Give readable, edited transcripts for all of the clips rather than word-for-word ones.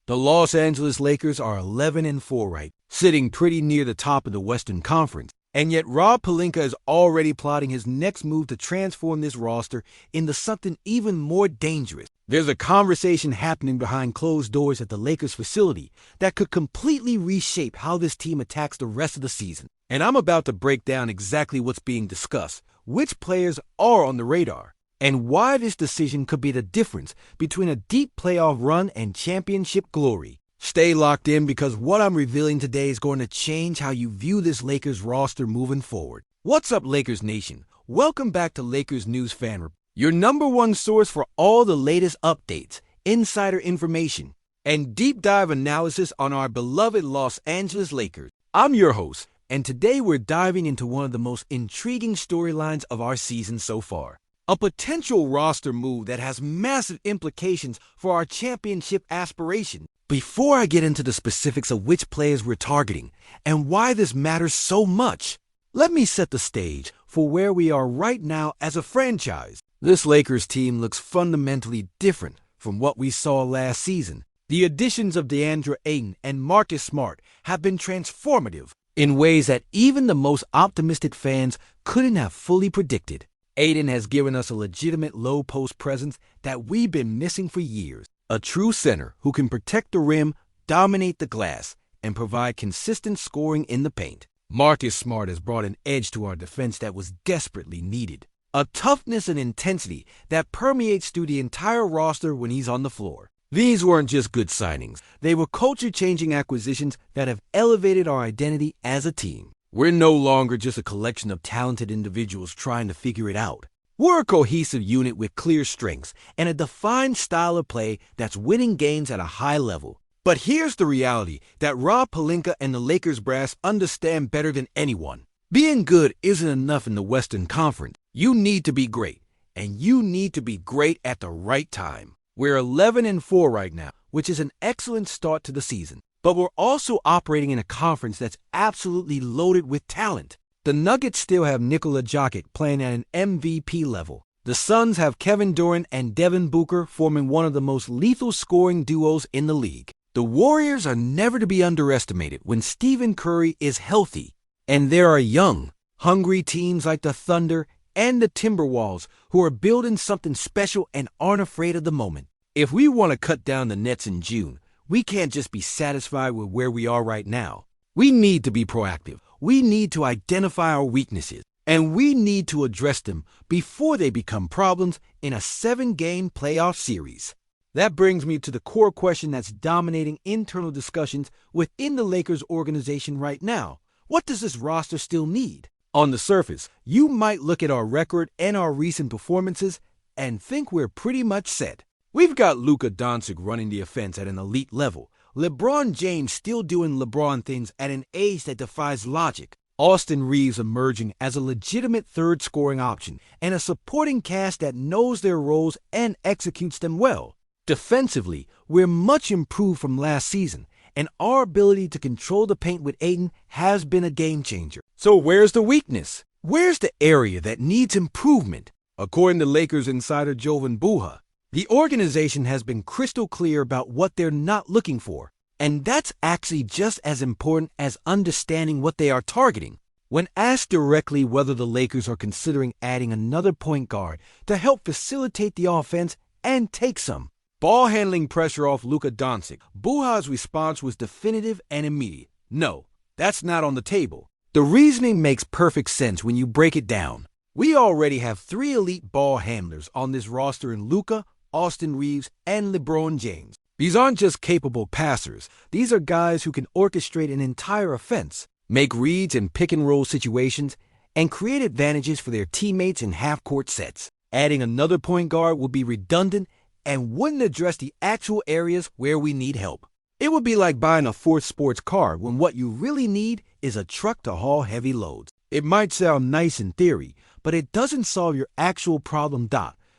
The Los Angeles Lakers are 11-4 right, sitting pretty near the top of the Western Conference. And yet Rob Pelinka is already plotting his next move to transform this roster into something even more dangerous. There's a conversation happening behind closed doors at the Lakers facility that could completely reshape how this team attacks the rest of the season. And I'm about to break down exactly what's being discussed, which players are on the radar, and why this decision could be the difference between a deep playoff run and championship glory. Stay locked in because what I'm revealing today is going to change how you view this Lakers roster moving forward. What's up, Lakers Nation? Welcome back to Lakers News Fan Report, your number one source for all the latest updates, insider information, and deep dive analysis on our beloved Los Angeles Lakers. I'm your host, and today we're diving into one of the most intriguing storylines of our season so far. A potential roster move that has massive implications for our championship aspiration. Before I get into the specifics of which players we're targeting and why this matters so much, let me set the stage for where we are right now as a franchise. This Lakers team looks fundamentally different from what we saw last season. The additions of DeAndre Ayton and Marcus Smart have been transformative in ways that even the most optimistic fans couldn't have fully predicted. Ayton has given us a legitimate low-post presence that we've been missing for years. A true center who can protect the rim, dominate the glass, and provide consistent scoring in the paint. Marcus Smart has brought an edge to our defense that was desperately needed. A toughness and intensity that permeates through the entire roster when he's on the floor. These weren't just good signings. They were culture-changing acquisitions that have elevated our identity as a team. We're no longer just a collection of talented individuals trying to figure it out. We're a cohesive unit with clear strengths and a defined style of play that's winning games at a high level. But here's the reality that Rob Pelinka and the Lakers brass understand better than anyone. Being good isn't enough in the Western Conference. You need to be great, and you need to be great at the right time. We're 11-4 right now, which is an excellent start to the season. But we're also operating in a conference that's absolutely loaded with talent. The Nuggets still have Nikola Jokic playing at an MVP level. The Suns have Kevin Durant and Devin Booker forming one of the most lethal scoring duos in the league. The Warriors are never to be underestimated when Stephen Curry is healthy. And there are young, hungry teams like the Thunder and the Timberwolves who are building something special and aren't afraid of the moment. If we want to cut down the Nets in June, we can't just be satisfied with where we are right now. We need to be proactive. We need to identify our weaknesses, and we need to address them before they become problems in a 7-game playoff series. That brings me to the core question that's dominating internal discussions within the Lakers organization right now. What does this roster still need? On the surface, you might look at our record and our recent performances and think we're pretty much set. We've got Luka Doncic running the offense at an elite level. LeBron James still doing LeBron things at an age that defies logic. Austin Reeves emerging as a legitimate third scoring option and a supporting cast that knows their roles and executes them well. Defensively, we're much improved from last season, and our ability to control the paint with Ayton has been a game changer. So where's the weakness? Where's the area that needs improvement? According to Lakers insider Jovan Buha, the organization has been crystal clear about what they're not looking for, and that's actually just as important as understanding what they are targeting. When asked directly whether the Lakers are considering adding another point guard to help facilitate the offense and take some ball handling pressure off Luka Doncic, Buha's response was definitive and immediate. No, that's not on the table. The reasoning makes perfect sense when you break it down. We already have 3 elite ball handlers on this roster in Luka, Austin Reeves, and LeBron James. These aren't just capable passers. These are guys who can orchestrate an entire offense, make reads in pick-and-roll situations, and create advantages for their teammates in half-court sets. Adding another point guard would be redundant and wouldn't address the actual areas where we need help. It would be like buying a 4th sports car when what you really need is a truck to haul heavy loads. It might sound nice in theory, but it doesn't solve your actual problem.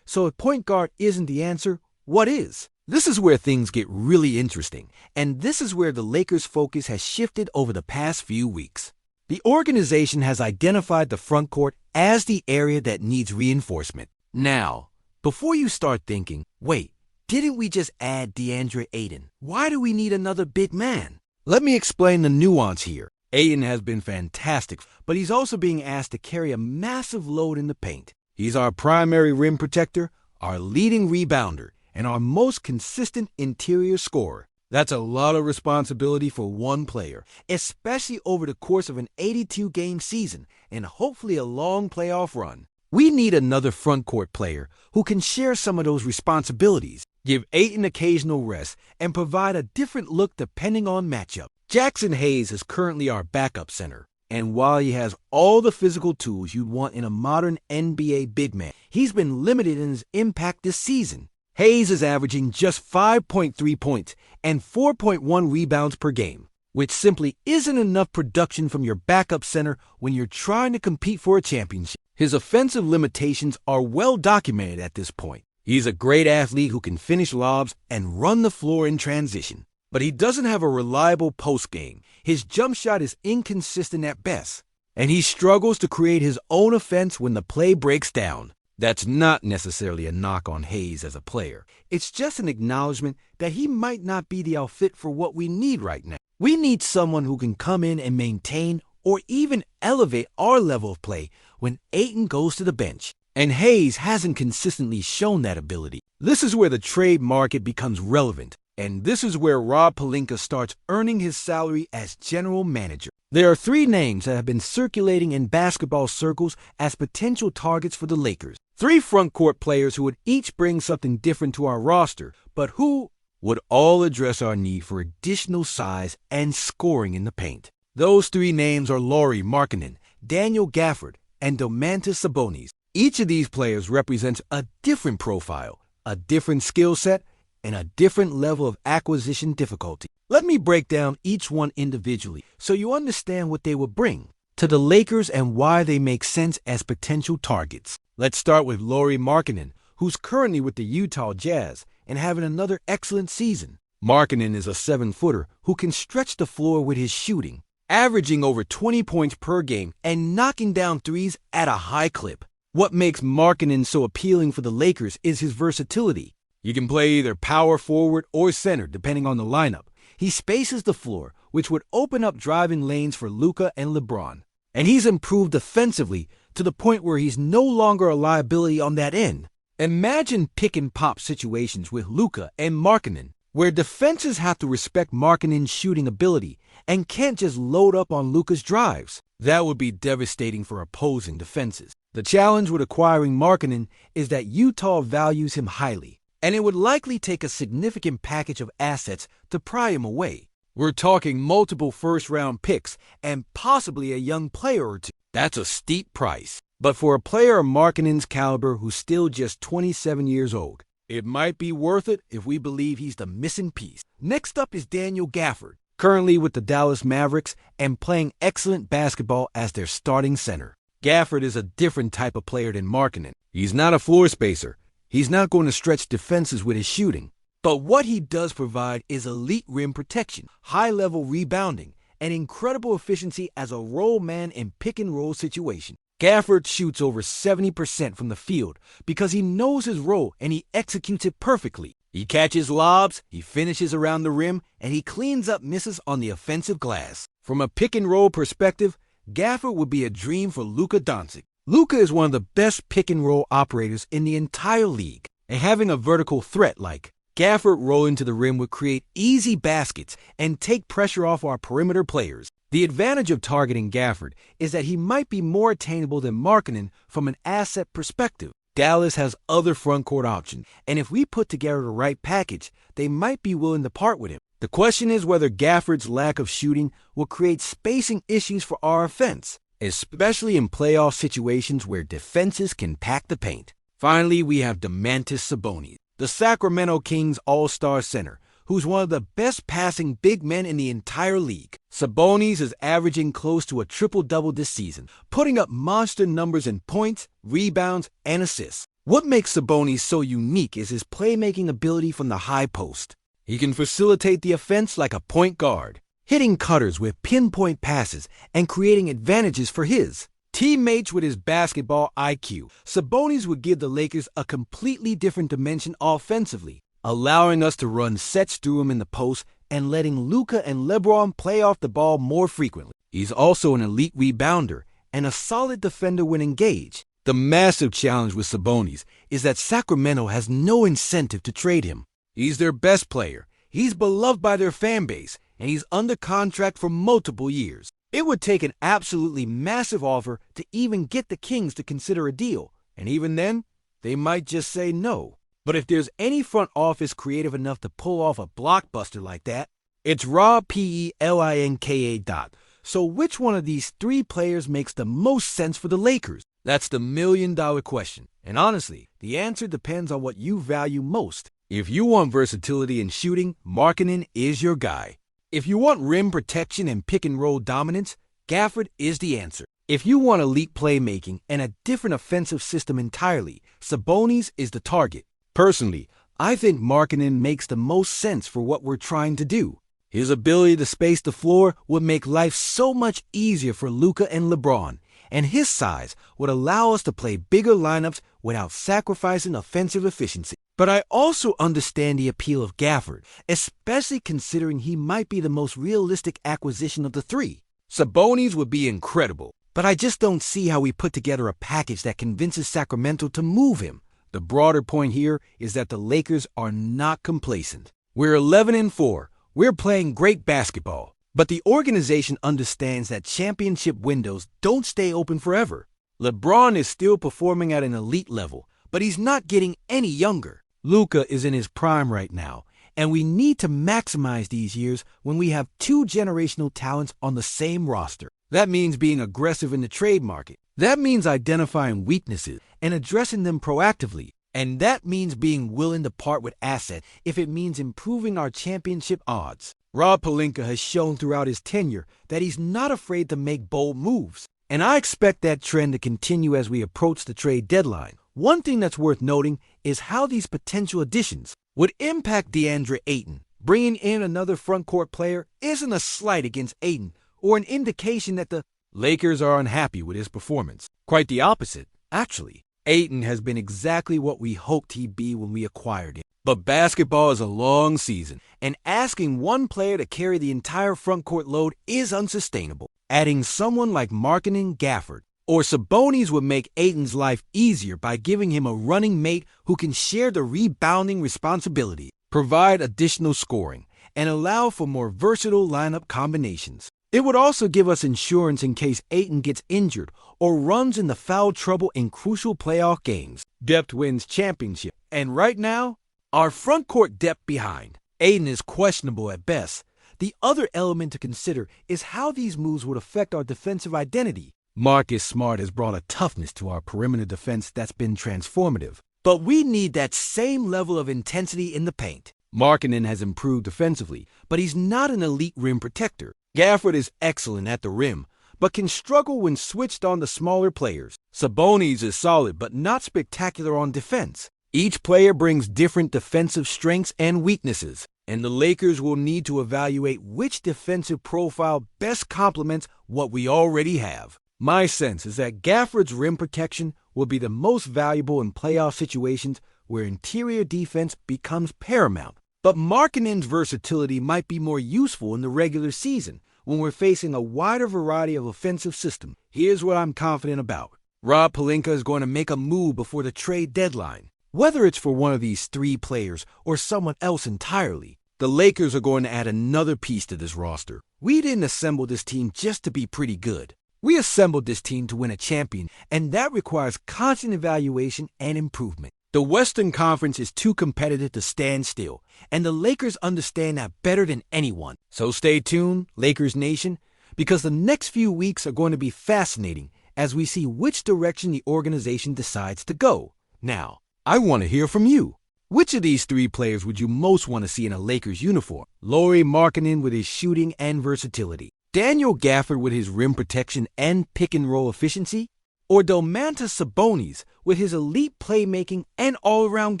So if point guard isn't the answer, what is? This is where things get really interesting, and this is where the Lakers' focus has shifted over the past few weeks. The organization has identified the frontcourt as the area that needs reinforcement. Now, before you start thinking, wait, didn't we just add DeAndre Ayton? Why do we need another big man? Let me explain the nuance here. Ayton has been fantastic, but he's also being asked to carry a massive load in the paint. He's our primary rim protector, our leading rebounder, and our most consistent interior scorer. That's a lot of responsibility for one player, especially over the course of an 82-game season and hopefully a long playoff run. We need another front-court player who can share some of those responsibilities, give Ayton occasional rest, and provide a different look depending on matchup. Jackson Hayes is currently our backup center, and while he has all the physical tools you'd want in a modern NBA big man, he's been limited in his impact this season. Hayes is averaging just 5.3 points and 4.1 rebounds per game, which simply isn't enough production from your backup center when you're trying to compete for a championship. His offensive limitations are well documented at this point. He's a great athlete who can finish lobs and run the floor in transition. But he doesn't have a reliable post game. His jump shot is inconsistent at best, and he struggles to create his own offense when the play breaks down. That's not necessarily a knock on Hayes as a player. It's just an acknowledgement that he might not be the outfit for what we need right now. We need someone who can come in and maintain or even elevate our level of play when Ayton goes to the bench. And Hayes hasn't consistently shown that ability. This is where the trade market becomes relevant. And this is where Rob Pelinka starts earning his salary as general manager. There are three names that have been circulating in basketball circles as potential targets for the Lakers. Three front-court players who would each bring something different to our roster, but who would all address our need for additional size and scoring in the paint. Those three names are Lauri, Markkanen, Daniel Gafford, and Domantas Sabonis. Each of these players represents a different profile, a different skill set, and a different level of acquisition difficulty. Let me break down each one individually so you understand what they will bring to the Lakers and why they make sense as potential targets. Let's start with Lauri Markkanen, who's currently with the Utah Jazz and having another excellent season. Markkanen is a 7-footer who can stretch the floor with his shooting, averaging over 20 points per game and knocking down threes at a high clip. What makes Markkanen so appealing for the Lakers is his versatility. You can play either power forward or center depending on the lineup. He spaces the floor, which would open up driving lanes for Luka and LeBron. And he's improved defensively to the point where he's no longer a liability on that end. Imagine pick-and-pop situations with Luka and Markkanen, where defenses have to respect Markkanen's shooting ability and can't just load up on Luka's drives. That would be devastating for opposing defenses. The challenge with acquiring Markkanen is that Utah values him highly, and it would likely take a significant package of assets to pry him away. We're talking multiple first-round picks and possibly a young player or two. That's a steep price. But for a player of Markkanen's caliber who's still just 27 years old, it might be worth it if we believe he's the missing piece. Next up is Daniel Gafford, currently with the Dallas Mavericks and playing excellent basketball as their starting center. Gafford is a different type of player than Markkanen. He's not a floor spacer. He's not going to stretch defenses with his shooting. But what he does provide is elite rim protection, high-level rebounding, and incredible efficiency as a roll man in pick-and-roll situations. Gafford shoots over 70% from the field because he knows his role and he executes it perfectly. He catches lobs, he finishes around the rim, and he cleans up misses on the offensive glass. From a pick-and-roll perspective, Gafford would be a dream for Luka Doncic. Luka is one of the best pick-and-roll operators in the entire league, and having a vertical threat like Gafford rolling to the rim would create easy baskets and take pressure off our perimeter players. The advantage of targeting Gafford is that he might be more attainable than Markkanen from an asset perspective. Dallas has other front-court options, and if we put together the right package, they might be willing to part with him. The question is whether Gafford's lack of shooting will create spacing issues for our offense, especially in playoff situations where defenses can pack the paint. Finally, we have Domantas Sabonis, the Sacramento Kings all-star center, who's one of the best passing big men in the entire league. Sabonis is averaging close to a triple-double this season, putting up monster numbers in points, rebounds, and assists. What makes Sabonis so unique is his playmaking ability from the high post. He can facilitate the offense like a point guard, hitting cutters with pinpoint passes and creating advantages for his teammates with his basketball IQ. Sabonis would give the Lakers a completely different dimension offensively, allowing us to run sets through him in the post and letting Luka and LeBron play off the ball more frequently. He's also an elite rebounder and a solid defender when engaged. The massive challenge with Sabonis is that Sacramento has no incentive to trade him. He's their best player, he's beloved by their fan base, and he's under contract for multiple years. It would take an absolutely massive offer to even get the Kings to consider a deal, and even then, they might just say no. But if there's any front office creative enough to pull off a blockbuster like that, it's Rob Pelinka. So which one of these three players makes the most sense for the Lakers? That's the million-dollar question. And honestly, the answer depends on what you value most. If you want versatility in shooting, Markkanen is your guy. If you want rim protection and pick-and-roll dominance, Gafford is the answer. If you want elite playmaking and a different offensive system entirely, Sabonis is the target. Personally, I think Markkanen makes the most sense for what we're trying to do. His ability to space the floor would make life so much easier for Luka and LeBron, and his size would allow us to play bigger lineups without sacrificing offensive efficiency. But I also understand the appeal of Gafford, especially considering he might be the most realistic acquisition of the three. Sabonis would be incredible, but I just don't see how we put together a package that convinces Sacramento to move him. The broader point here is that the Lakers are not complacent. We're 11-4. We're playing great basketball. But the organization understands that championship windows don't stay open forever. LeBron is still performing at an elite level, but he's not getting any younger. Luka is in his prime right now, and we need to maximize these years when we have two generational talents on the same roster. That means being aggressive in the trade market. That means identifying weaknesses and addressing them proactively. And that means being willing to part with assets if it means improving our championship odds. Rob Pelinka has shown throughout his tenure that he's not afraid to make bold moves. And I expect that trend to continue as we approach the trade deadline. One thing that's worth noting is how these potential additions would impact DeAndre Ayton. Bringing in another front-court player isn't a slight against Ayton or an indication that the Lakers are unhappy with his performance. Quite the opposite, actually. Ayton has been exactly what we hoped he'd be when we acquired him. But basketball is a long season, and asking one player to carry the entire front-court load is unsustainable. Adding someone like Markkanen, Gafford, or Sabonis would make Ayton's life easier by giving him a running mate who can share the rebounding responsibility, provide additional scoring, and allow for more versatile lineup combinations. It would also give us insurance in case Ayton gets injured or runs into foul trouble in crucial playoff games. Depth wins championship, and right now, our front court depth behind. Ayton is questionable at best. The other element to consider is how these moves would affect our defensive identity. Marcus Smart has brought a toughness to our perimeter defense that's been transformative. But we need that same level of intensity in the paint. Markkanen has improved defensively, but he's not an elite rim protector. Gafford is excellent at the rim, but can struggle when switched on to smaller players. Sabonis is solid, but not spectacular on defense. Each player brings different defensive strengths and weaknesses, and the Lakers will need to evaluate which defensive profile best complements what we already have. My sense is that Gafford's rim protection will be the most valuable in playoff situations where interior defense becomes paramount. But Markkanen's versatility might be more useful in the regular season when we're facing a wider variety of offensive systems. Here's what I'm confident about. Rob Pelinka is going to make a move before the trade deadline. Whether it's for one of these three players or someone else entirely, the Lakers are going to add another piece to this roster. We didn't assemble this team just to be pretty good. We assembled this team to win a champion, and that requires constant evaluation and improvement. The Western Conference is too competitive to stand still, and the Lakers understand that better than anyone. So stay tuned, Lakers Nation, because the next few weeks are going to be fascinating as we see which direction the organization decides to go. Now, I want to hear from you. Which of these three players would you most want to see in a Lakers uniform? Lauri Markkanen with his shooting and versatility, Daniel Gafford with his rim protection and pick-and-roll efficiency, or Domantas Sabonis with his elite playmaking and all-around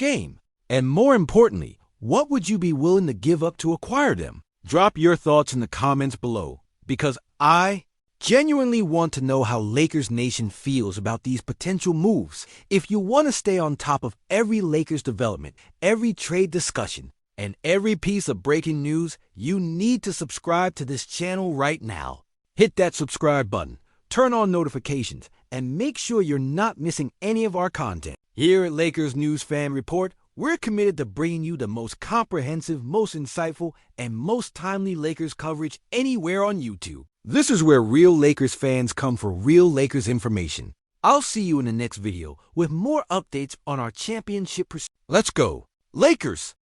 game? And more importantly, what would you be willing to give up to acquire them? Drop your thoughts in the comments below, because I Genuinely want to know how Lakers Nation feels about these potential moves? If you want to stay on top of every Lakers development, every trade discussion, and every piece of breaking news, you need to subscribe to this channel right now. Hit that subscribe button, turn on notifications, and make sure you're not missing any of our content. Here at Lakers News Fan Report, we're committed to bringing you the most comprehensive, most insightful, and most timely Lakers coverage anywhere on YouTube. This is where real Lakers fans come for real Lakers information. I'll see you in the next video with more updates on our championship pursuit. Let's go, Lakers!